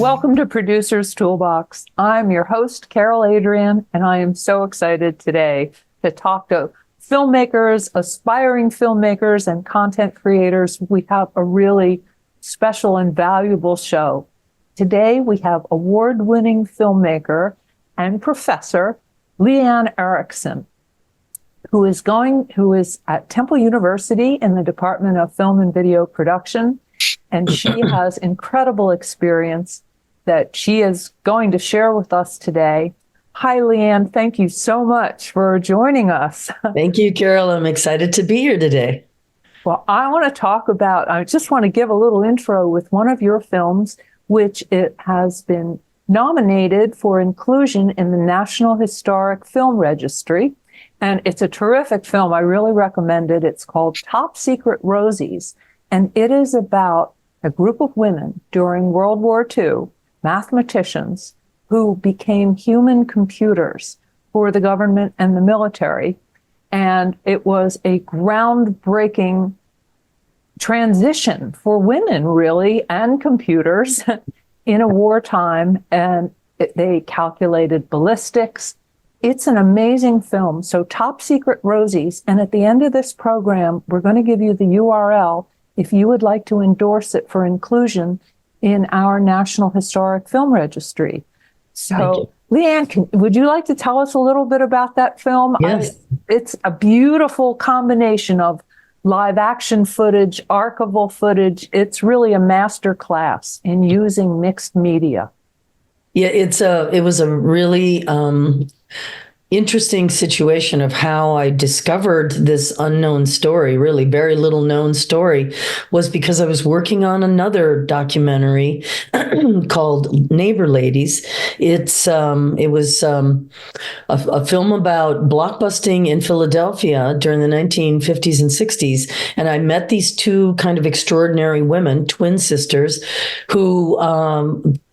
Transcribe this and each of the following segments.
Welcome to Producer's Toolbox. I'm your host, Carol Adrian, and I am so excited today to talk to filmmakers, aspiring filmmakers, and content creators. We have a really special and valuable show. Today, we have award-winning filmmaker and professor Leann Erickson, who is at Temple University in the Department of Film and Video Production, and she has incredible experience that she is going to share with us today. Hi, Leann. Thank you so much for joining us. Thank you, Carol. I'm excited to be here today. Well, I just want to give a little intro with one of your films, which it has been nominated for inclusion in the National Historic Film Registry. And it's a terrific film. I really recommend it. It's called Top Secret Rosies. And it is about a group of women during World War II, mathematicians, who became human computers for the government and the military. And it was a groundbreaking transition for women, really, and computers in a wartime. And they calculated ballistics. It's an amazing film. So Top Secret Rosies. And at the end of this program, we're going to give you the URL if you would like to endorse it for inclusion in our National Historic Film Registry. So, Leann, would you like to tell us a little bit about that film? Yes. It's a beautiful combination of live action footage, archival footage. It's really a master class in using mixed media. Yeah, it was a really interesting situation of how I discovered this unknown story, really very little known story, was because I was working on another documentary called Neighbor Ladies. It was a film about blockbusting in Philadelphia during the 1950s and 60s. And I met these two kind of extraordinary women, twin sisters, who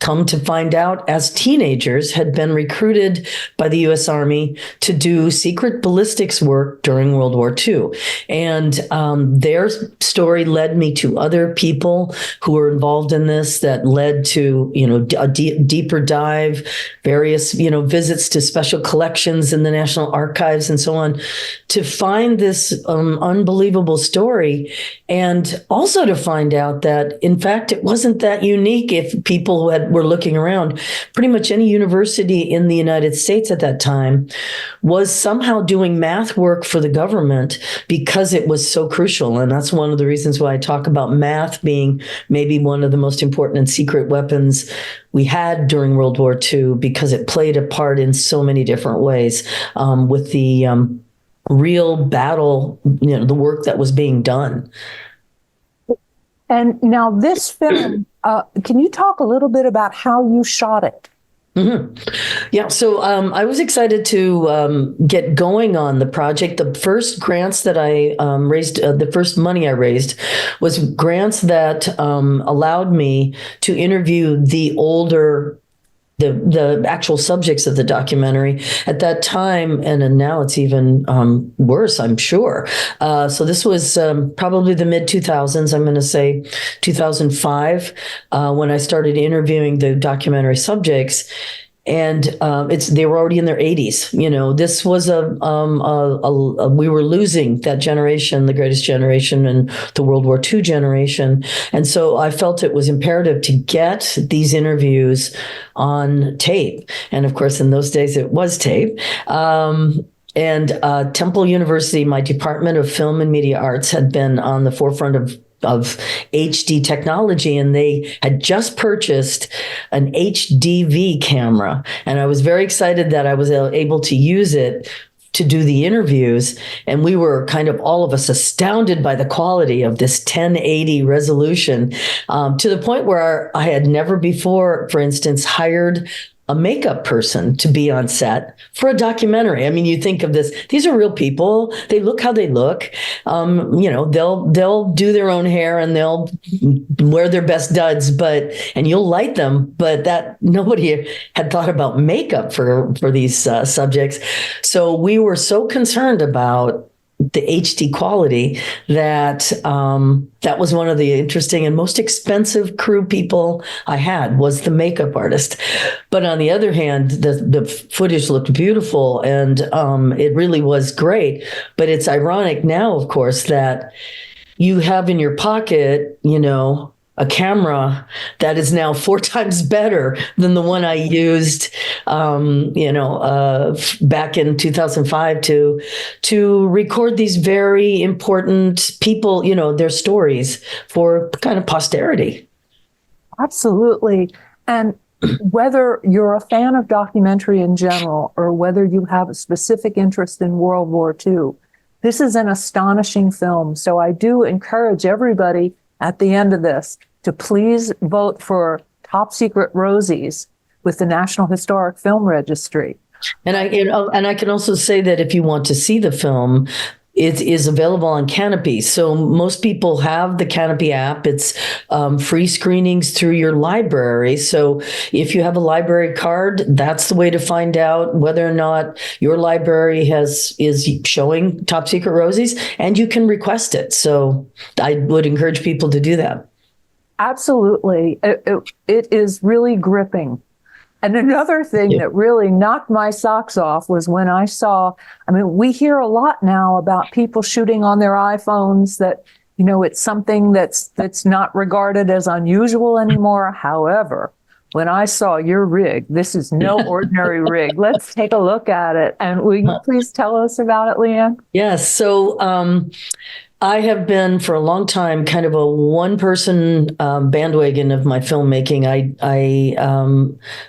come to find out as teenagers had been recruited by the U.S. Army to do secret ballistics work during World War II. And their story led me to other people who were involved in this, that led to, a deeper dive, various, visits to special collections in the National Archives and so on, to find this unbelievable story. And also to find out that, in fact, it wasn't that unique. If people were looking around, pretty much any university in the United States at that time was somehow doing math work for the government because it was so crucial. And that's one of the reasons why I talk about math being maybe one of the most important and secret weapons we had during World War II, because it played a part in so many different ways with the real battle, the work that was being done. And now this film, can you talk a little bit about how you shot it? Mm-hmm. Yeah, so I was excited to get going on the project. The first grants that I raised, the first money I raised, was grants that allowed me to interview the actual subjects of the documentary at that time, and now it's even worse, I'm sure. So this was probably the mid-2000s, I'm going to say 2005, when I started interviewing the documentary subjects. And they were already in their 80s. This was we were losing that generation, the greatest generation, and the World War II generation. And so I felt it was imperative to get these interviews on tape. And of course, in those days, it was tape. And Temple University, my Department of Film and Media Arts, had been on the forefront of HD technology, and they had just purchased an HDV camera. And I was very excited that I was able to use it to do the interviews. And we were kind of, all of us, astounded by the quality of this 1080 resolution, to the point where I had never before, for instance, hired a makeup person to be on set for a documentary. I mean, you think of this, these are real people. They look how they look. They'll do their own hair and they'll wear their best duds, and you'll light them, but that nobody had thought about makeup for these subjects. So we were so concerned about the HD quality that that was one of the interesting and most expensive crew people I had was the makeup artist. But on the other hand, the footage looked beautiful and it really was great. But it's ironic now, of course, that you have in your pocket, a camera that is now 4 times better than the one I used, back in 2005 to record these very important people, their stories for kind of posterity. Absolutely. And whether you're a fan of documentary in general or whether you have a specific interest in World War II, this is an astonishing film. So I do encourage everybody at the end of this to please vote for Top Secret Rosies with the National Historic Film Registry. And I can also say that if you want to see the film, it is available on Canopy. So most people have the Canopy app. It's free screenings through your library. So if you have a library card, that's the way to find out whether or not your library is showing Top Secret Rosies, and you can request it. So I would encourage people to do that. Absolutely. It is really gripping. And another thing that really knocked my socks off was when I saw, we hear a lot now about people shooting on their iPhones that, it's something that's not regarded as unusual anymore. However, when I saw your rig, this is no ordinary rig. Let's take a look at it. And will you please tell us about it, Leann? Yes. So, I have been for a long time kind of a one-person bandwagon of my filmmaking.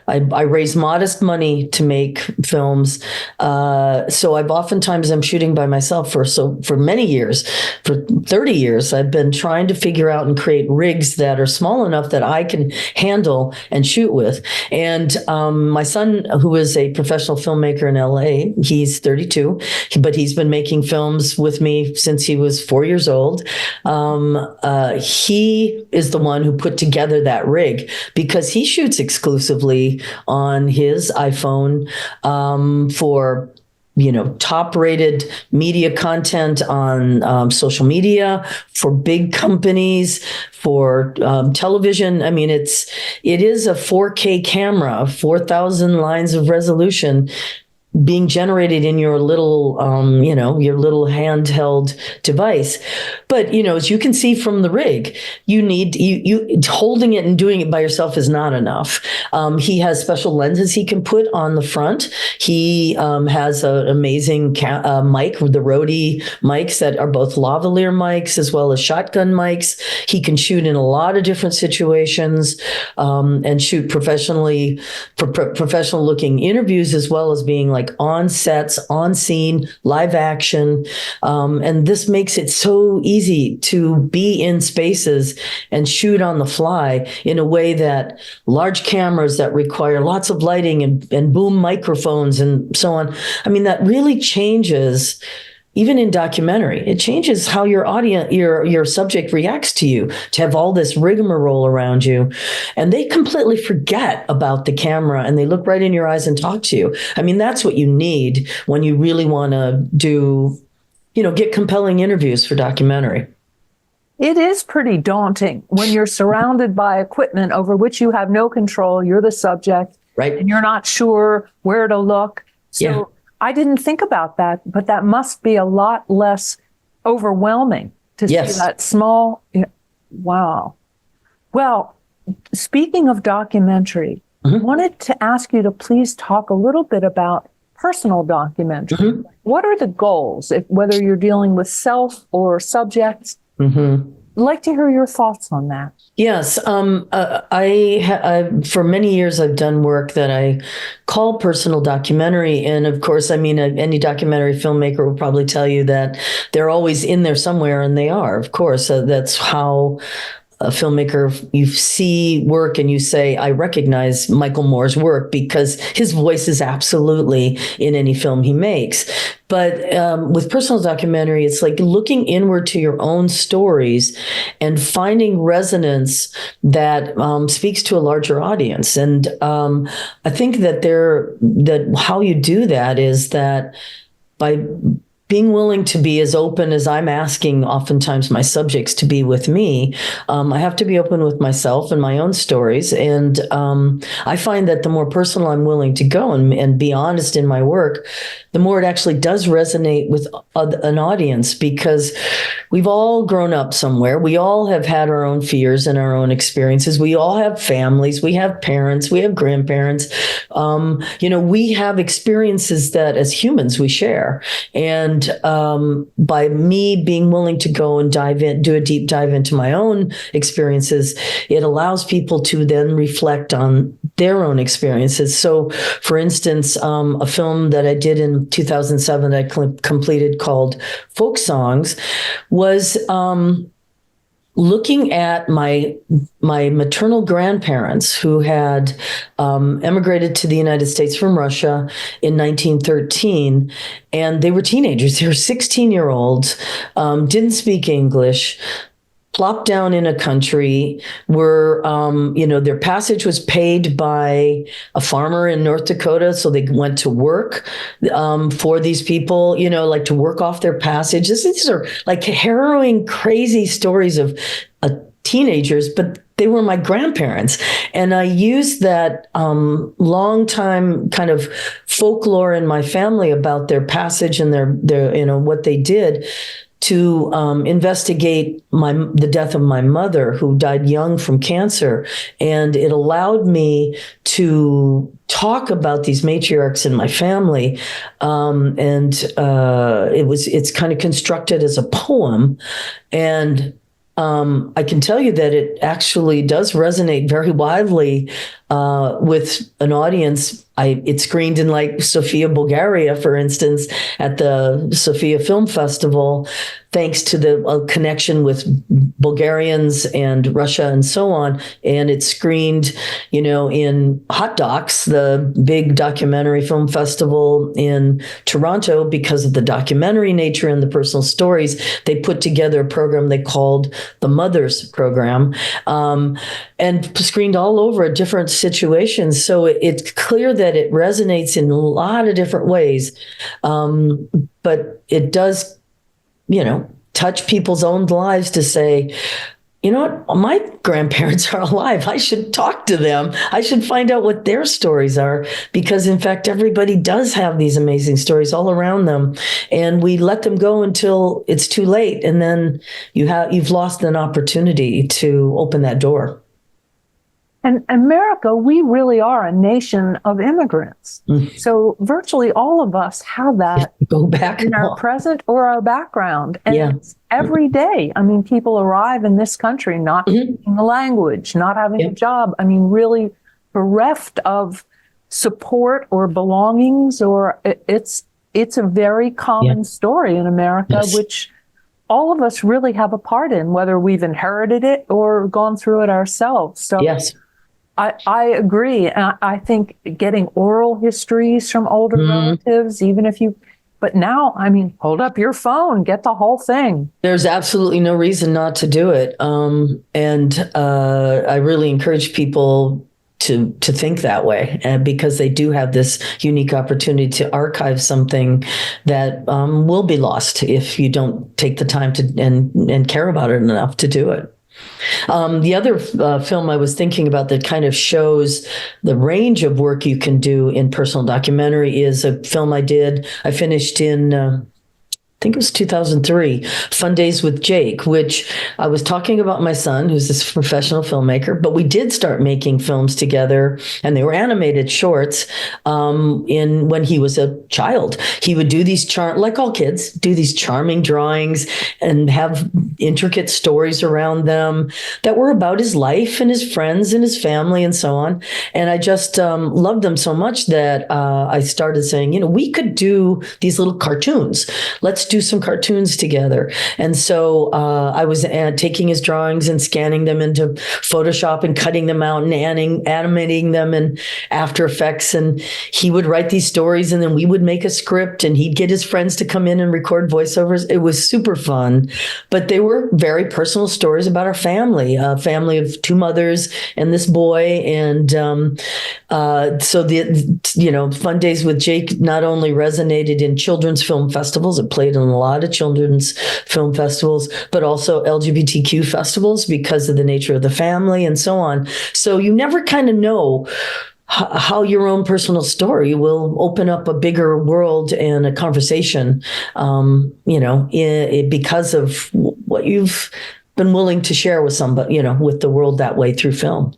I raise modest money to make films, so I'm shooting by myself for many years, for 30 years. I've been trying to figure out and create rigs that are small enough that I can handle and shoot with. And my son, who is a professional filmmaker in LA, he's 32, but he's been making films with me since he was 4 years old. He is the one who put together that rig because he shoots exclusively on his iPhone for top rated media content on social media, for big companies, for television. it is a 4K camera, 4,000 lines of resolution being generated in your little, your little handheld device. But, as you can see from the rig, you holding it and doing it by yourself is not enough. He has special lenses he can put on the front. He has an amazing mic with the Rode mics that are both lavalier mics as well as shotgun mics. He can shoot in a lot of different situations and shoot professionally for professional looking interviews as well as being like on sets, on scene, live action. And this makes it so easy to be in spaces and shoot on the fly in a way that large cameras that require lots of lighting and boom microphones and so on. That really changes. Even in documentary, it changes how your audience, your subject reacts to you, to have all this rigmarole around you. And they completely forget about the camera and they look right in your eyes and talk to you. That's what you need when you really want to get compelling interviews for documentary. It is pretty daunting when you're surrounded by equipment over which you have no control. You're the subject, right? And you're not sure where to look. So yeah. I didn't think about that, but that must be a lot less overwhelming to see that small. Wow. Well, speaking of documentary, I wanted to ask you to please talk a little bit about personal documentary. What are the goals, whether you're dealing with self or subjects? I'd like to hear your thoughts on that. Yes. I for many years, I've done work that I call personal documentary. And of course, any documentary filmmaker will probably tell you that they're always in there somewhere, and they are, of course. That's how a filmmaker, you see work and you say, I recognize Michael Moore's work because his voice is absolutely in any film he makes. But with personal documentary, it's like looking inward to your own stories and finding resonance that speaks to a larger audience. And I think that how you do that is that by being willing to be as open as I'm asking oftentimes my subjects to be with me, I have to be open with myself and my own stories. And I find that the more personal I'm willing to go and be honest in my work, the more it actually does resonate with an audience, because we've all grown up somewhere. We all have had our own fears and our own experiences. We all have families. We have parents. We have grandparents. We have experiences that as humans we share. And by me being willing to go and do a deep dive into my own experiences, it allows people to then reflect on their own experiences. So, for instance, a film that I did in 2007 that I completed called Folk Songs was looking at my maternal grandparents who had emigrated to the United States from Russia in 1913, and they were teenagers. They were 16-year-olds, didn't speak English, plopped down in a country where, their passage was paid by a farmer in North Dakota. So they went to work for these people, like to work off their passage. These are like harrowing, crazy stories of teenagers, but they were my grandparents. And I used that long time kind of folklore in my family about their passage and their what they did to investigate the death of my mother, who died young from cancer. And it allowed me to talk about these matriarchs in my family. It's kind of constructed as a poem. And I can tell you that it actually does resonate very widely with an audience. It screened in like Sofia, Bulgaria, for instance, at the Sofia Film Festival, thanks to the connection with Bulgarians and Russia and so on. And it screened, in Hot Docs, the big documentary film festival in Toronto, because of the documentary nature and the personal stories. They put together a program they called the Mothers Program, and screened all over different situations. So it's clear that it resonates in a lot of different ways. But it does, touch people's own lives to say, you know what, my grandparents are alive. I should talk to them. I should find out what their stories are, because in fact, everybody does have these amazing stories all around them. And we let them go until it's too late. And then you've lost an opportunity to open that door. And America, we really are a nation of immigrants. Mm. So virtually all of us have that go back in our present or our background. And it's every day. I mean, people arrive in this country not speaking the language, not having a job. I mean, really bereft of support or belongings, or it's a very common story in America, which all of us really have a part in, whether we've inherited it or gone through it ourselves. So I agree. I think getting oral histories from older relatives, even if but now, I mean, hold up your phone, get the whole thing. There's absolutely no reason not to do it. I really encourage people to think that way, because they do have this unique opportunity to archive something that will be lost if you don't take the time to and care about it enough to do it. The other film I was thinking about that kind of shows the range of work you can do in personal documentary is a film I finished in I think it was 2003, Fun Days with Jake, which I was talking about my son, who's this professional filmmaker, but we did start making films together, and they were animated shorts when he was a child. He would do these like all kids, do these charming drawings and have intricate stories around them that were about his life and his friends and his family and so on. And I just loved them so much that I started saying, we could do these little cartoons. Let's do some cartoons together. And so I was taking his drawings and scanning them into Photoshop and cutting them out and animating them in After Effects. And he would write these stories, and then we would make a script, and he'd get his friends to come in and record voiceovers. It was super fun. But they were very personal stories about our family, a family of two mothers and this boy. And so Fun Days with Jake not only resonated in children's film festivals, it played in a lot of children's film festivals, but also LGBTQ festivals because of the nature of the family and so on. So you never kind of know how your own personal story will open up a bigger world and a conversation, because of what you've been willing to share with somebody, with the world that way through film.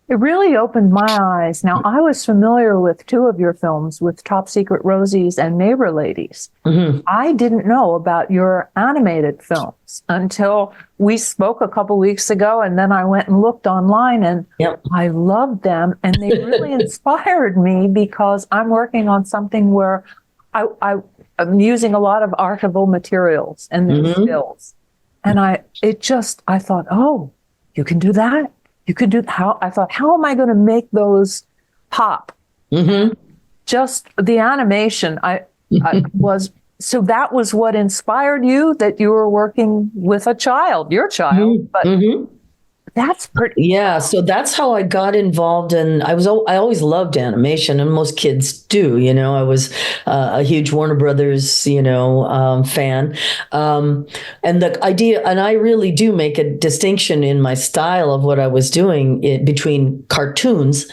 It really opened my eyes. Now, I was familiar with two of your films, with Top Secret Rosies and Neighbor Ladies. Mm-hmm. I didn't know about your animated films until we spoke a couple weeks ago, and then I went and looked online, and I loved them, and they really inspired me because I'm working on something where I'm using a lot of archival materials and their stills. And I thought, oh, you can do that? You could do how? I thought, how am I going to make those pop? Mm-hmm. Just the animation. So that was what inspired you, that you were working with your child, but that's pretty. Yeah. So that's how I got involved. And I always loved animation, and most kids do, I was a huge Warner Brothers, fan. And the idea, and I really do make a distinction in my style of what I was doing between cartoons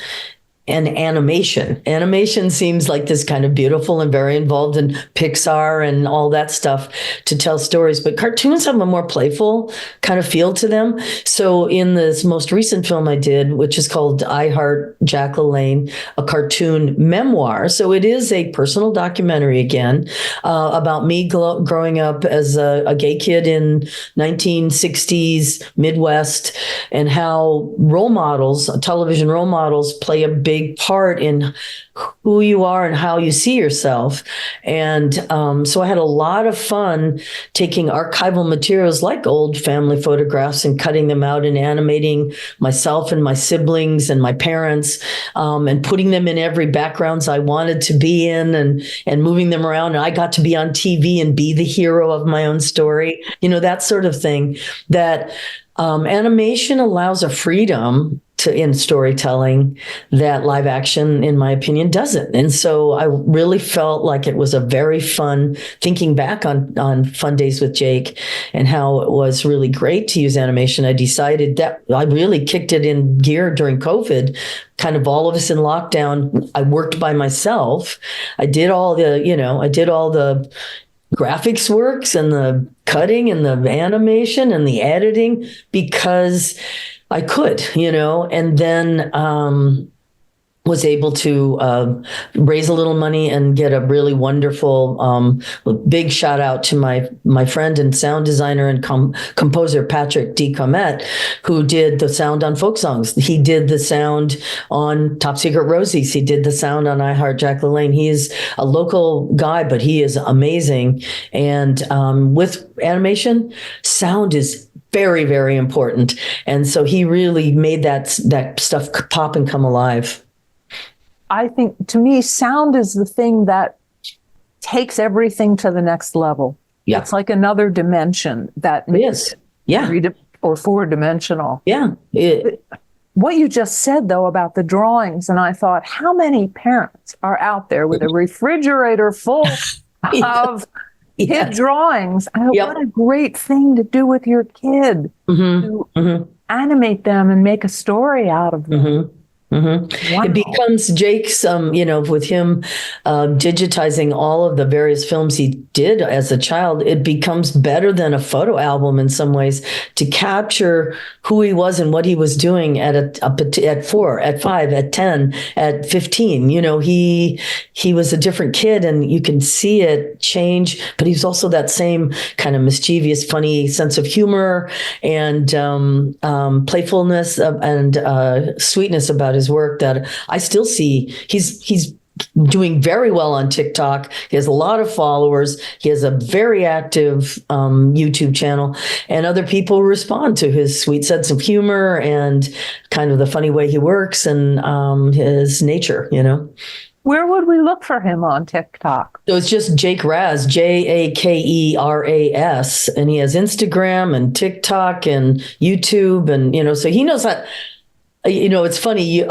and animation. Animation seems like this kind of beautiful and very involved in Pixar and all that stuff to tell stories, but cartoons have a more playful kind of feel to them. So in this most recent film I did, which is called I Heart Jack LaLanne, a cartoon memoir. So it is a personal documentary again, about me growing up as a gay kid in 1960s Midwest, and how television role models play a big part in who you are and how you see yourself. And so I had a lot of fun taking archival materials like old family photographs and cutting them out and animating myself and my siblings and my parents, and putting them in every backgrounds I wanted to be in, and moving them around. And I got to be on TV and be the hero of my own story, that sort of thing. That animation allows a freedom in storytelling that live action, in my opinion, doesn't. And so I really felt like it was a very fun, thinking back on Fun Days with Jake and how it was really great to use animation. I decided that I really kicked it in gear during COVID, kind of all of us in lockdown. I worked by myself. I did all the graphics works and the cutting and the animation and the editing because I could, and then was able to raise a little money and get a really wonderful, big shout out to my friend and sound designer and composer, Patrick D. Comet, who did the sound on folk songs. He did the sound on Top Secret Rosies. He did the sound on I Heart Jack LaLanne. He is a local guy, but he is amazing. And with animation, sound is very, very important. And so he really made that stuff pop and come alive. I think, to me, sound is the thing that takes everything to the next level. Yeah. It's like another dimension that makes it or four-dimensional. Yeah. What you just said, though, about the drawings, and I thought, how many parents are out there with a refrigerator full of kid drawings? What a great thing to do with your kid, to animate them and make a story out of them. Mm-hmm. Wow. It becomes Jake's, with him digitizing all of the various films he did as a child, it becomes better than a photo album in some ways to capture who he was and what he was doing at 4, at 5, at 10, at 15. He was a different kid, and you can see it change, but he's also that same kind of mischievous, funny sense of humor and playfulness and sweetness about his work that I still see. He's doing very well on TikTok. He has a lot of followers. He has a very active YouTube channel, and other people respond to his sweet sense of humor and kind of the funny way he works and his nature, Where would we look for him on TikTok? So it's just Jake Raz, Jakeras, and he has Instagram and TikTok and YouTube, and so he knows that. It's funny.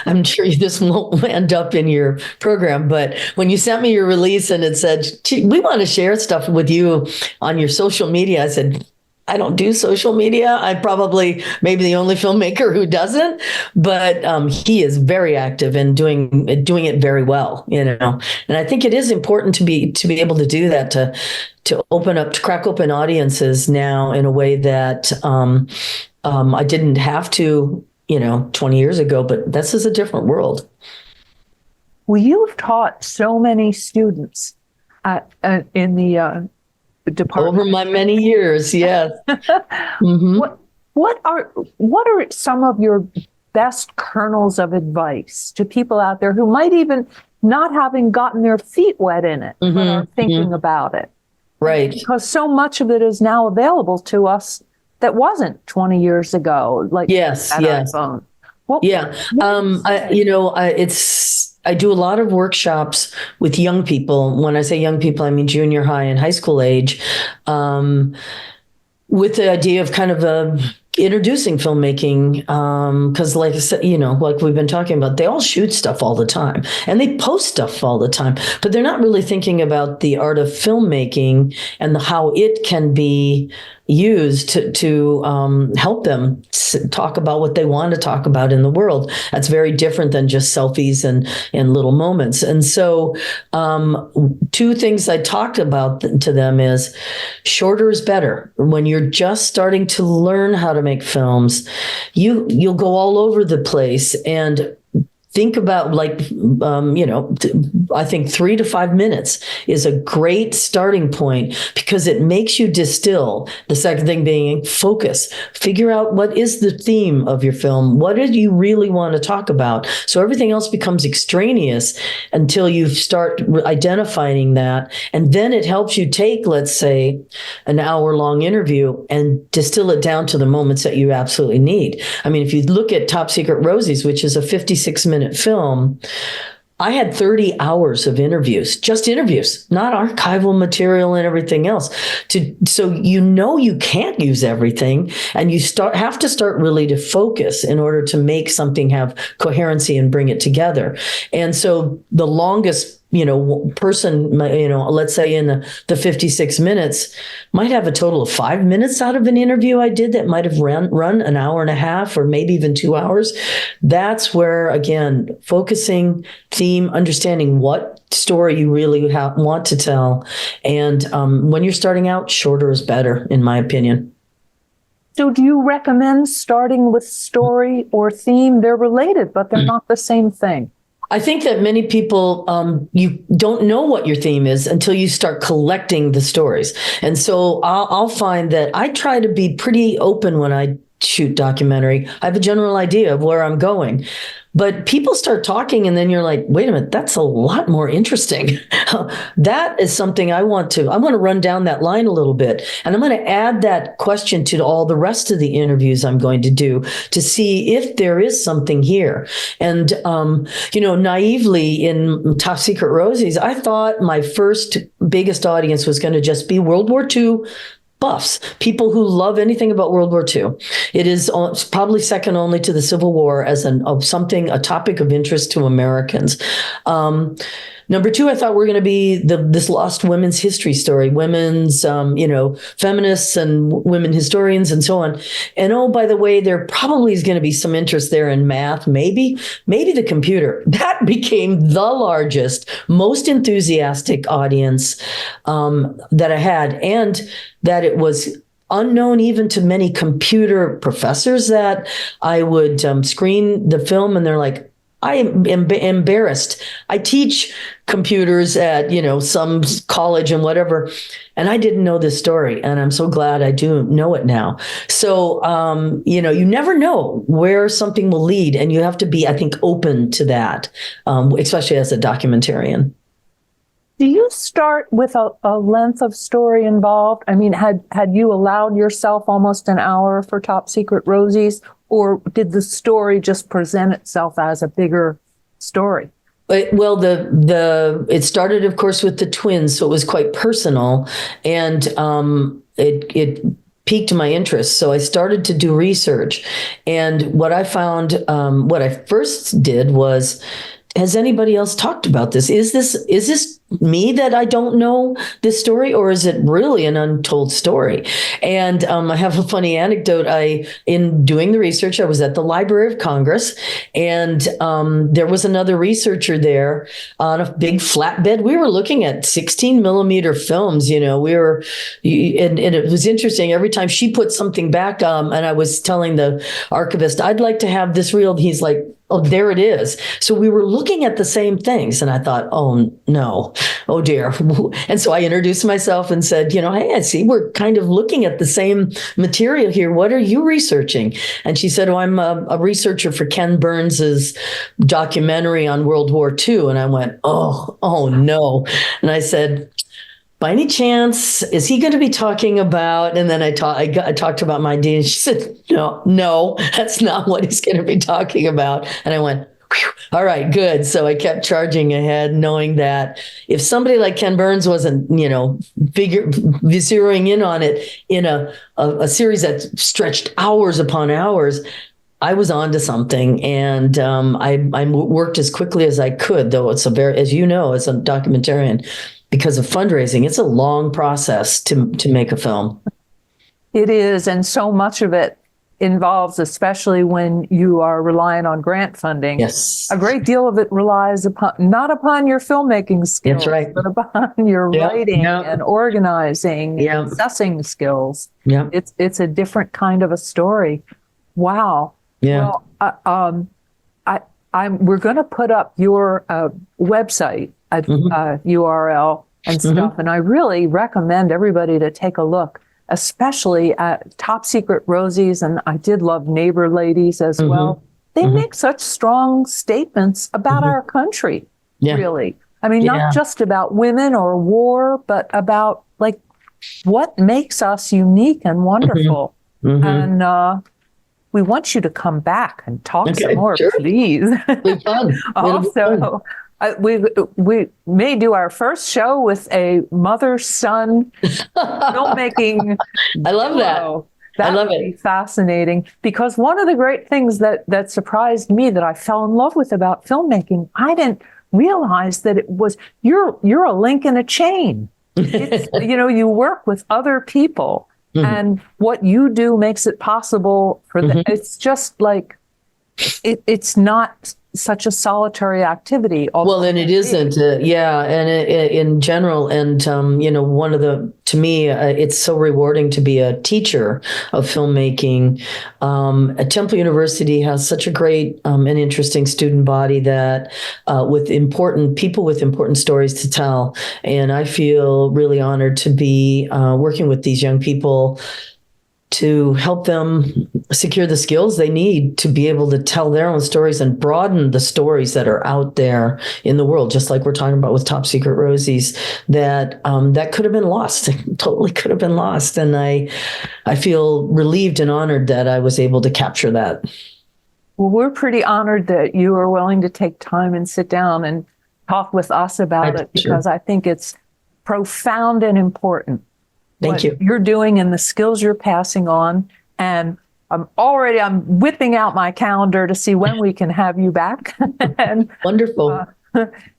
I'm sure this won't end up in your program, but when you sent me your release and it said, "Gee, we want to share stuff with you on your social media," I said, I don't do social media. I probably maybe the only filmmaker who doesn't, but he is very active and doing it very well, you know. And I think it is important to be able to do that, to open up, to crack open audiences now in a way that I didn't have to, 20 years ago. But this is a different world. Well, you've taught so many students in the department. Over my many years, yes. Mm-hmm. What are some of your best kernels of advice to people out there who might even not having gotten their feet wet in it, but are thinking about it? Right. Because so much of it is now available to us that wasn't 20 years ago. Like yes. iPhone. I do a lot of workshops with young people. When I say young people, I mean junior high and high school age, with the idea of kind of introducing filmmaking. Because like I said, like we've been talking about, they all shoot stuff all the time and they post stuff all the time, but they're not really thinking about the art of filmmaking and how it can be used to help them talk about what they want to talk about in the world. That's very different than just selfies and little moments. And so two things I talked about to them is shorter is better. When you're just starting to learn how to make films, you'll go all over the place and think about I think 3 to 5 minutes is a great starting point because it makes you distill. The second thing being focus. Figure out what is the theme of your film. What do you really want to talk about? So everything else becomes extraneous until you start identifying that. And then it helps you take, let's say, an hour-long interview and distill it down to the moments that you absolutely need. I mean, if you look at Top Secret Rosies, which is a 56-minute film, I had 30 hours of interviews, just interviews, not archival material and everything else. So you can't use everything, and you have to start really to focus in order to make something have coherency and bring it together. And so the longest person, let's say in the 56 minutes, might have a total of 5 minutes out of an interview I did that might have run an hour and a half or maybe even 2 hours. That's where, again, focusing, theme, understanding what story you really want to tell. And when you're starting out, shorter is better, in my opinion. So do you recommend starting with story or theme? They're related, but they're not the same thing. I think that many people, you don't know what your theme is until you start collecting the stories. And so I'll find that I try to be pretty open when I shoot documentary. I have a general idea of where I'm going. But people start talking and then you're like, wait a minute, that's a lot more interesting. That is something I want to run down that line a little bit. And I'm going to add that question to all the rest of the interviews I'm going to do to see if there is something here. And, naively in Top Secret Rosies, I thought my first biggest audience was going to just be World War II buffs, people who love anything about World War II. It is probably second only to the Civil War as a topic of interest to Americans. Number two, I thought we're going to be this lost women's history story, women's, feminists and women historians and so on. And oh, by the way, there probably is going to be some interest there in math, maybe the computer. That became the largest, most enthusiastic audience that I had, and that it was unknown even to many computer professors that I would screen the film and they're like, I am embarrassed. I teach computers at, some college and whatever, and I didn't know this story. And I'm so glad I do know it now. So, you never know where something will lead. And you have to be, I think, open to that, especially as a documentarian. Do you start with a length of story involved? I mean, had you allowed yourself almost an hour for Top Secret Rosies, or did the story just present itself as a bigger story? Well, it started, of course, with the twins, so it was quite personal, and it piqued my interest. So I started to do research. And what I found, what I first did was, has anybody else talked about this? Is this me that I don't know this story, or is it really an untold story? And I have a funny anecdote. In doing the research, I was at the Library of Congress, and there was another researcher there on a big flatbed. We were looking at 16 millimeter films. And it was interesting. Every time she put something back, and I was telling the archivist, I'd like to have this reel. He's like, oh, there it is. So we were looking at the same things. And I thought, oh, no, oh, dear. And so I introduced myself and said, hey, I see we're kind of looking at the same material here. What are you researching? And she said, oh, I'm a researcher for Ken Burns's documentary on World War II. And I went, oh, no. And I said, by any chance, is he going to be talking about? And then I talked about my idea, and she said, no, that's not what he's going to be talking about. And I went, all right, good. So I kept charging ahead, knowing that if somebody like Ken Burns wasn't, zeroing in on it in a series that stretched hours upon hours, I was onto something, and I worked as quickly as I could. Though it's as you know, as a documentarian, because of fundraising, it's a long process to make a film. It is, and so much of it involves, especially when you are relying on grant funding. Yes. A great deal of it relies not upon your filmmaking skills, That's right. but upon your writing and organizing and assessing skills. Yeah. It's a different kind of a story. Wow. Yeah. Well, we're going to put up your website URL and stuff, and I really recommend everybody to take a look, especially at Top Secret Rosies, and I did love Neighbor Ladies as well. They make such strong statements about our country, really. I mean, not just about women or war, but about like what makes us unique and wonderful. And we want you to come back and talk some more, please. Also, we may do our first show with a mother-son filmmaking. I love duo. that. That would be fascinating, because one of the great things that surprised me, that I fell in love with about filmmaking, I didn't realize that it was you're a link in a chain. It's, you work with other people, and what you do makes it possible for them. It's just like it's not such a solitary activity. Well, and it isn't. And in general, and to me, it's so rewarding to be a teacher of filmmaking. At Temple University has such a great and interesting student body that with important people with important stories to tell, and I feel really honored to be working with these young people to help them secure the skills they need to be able to tell their own stories and broaden the stories that are out there in the world, just like we're talking about with Top Secret Rosies, that could have been lost, totally could have been lost. And I feel relieved and honored that I was able to capture that. Well, we're pretty honored that you are willing to take time and sit down and talk with us about it, because I think it's profound and important. Thank you. You're doing and the skills you're passing on. And I'm whipping out my calendar to see when we can have you back. And, wonderful.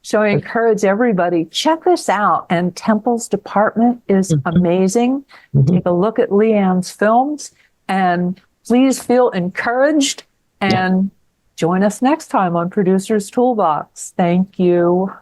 So I encourage everybody, check this out. And Temple's department is amazing. Take a look at Leann's films, and please feel encouraged, and join us next time on Producer's Toolbox. Thank you.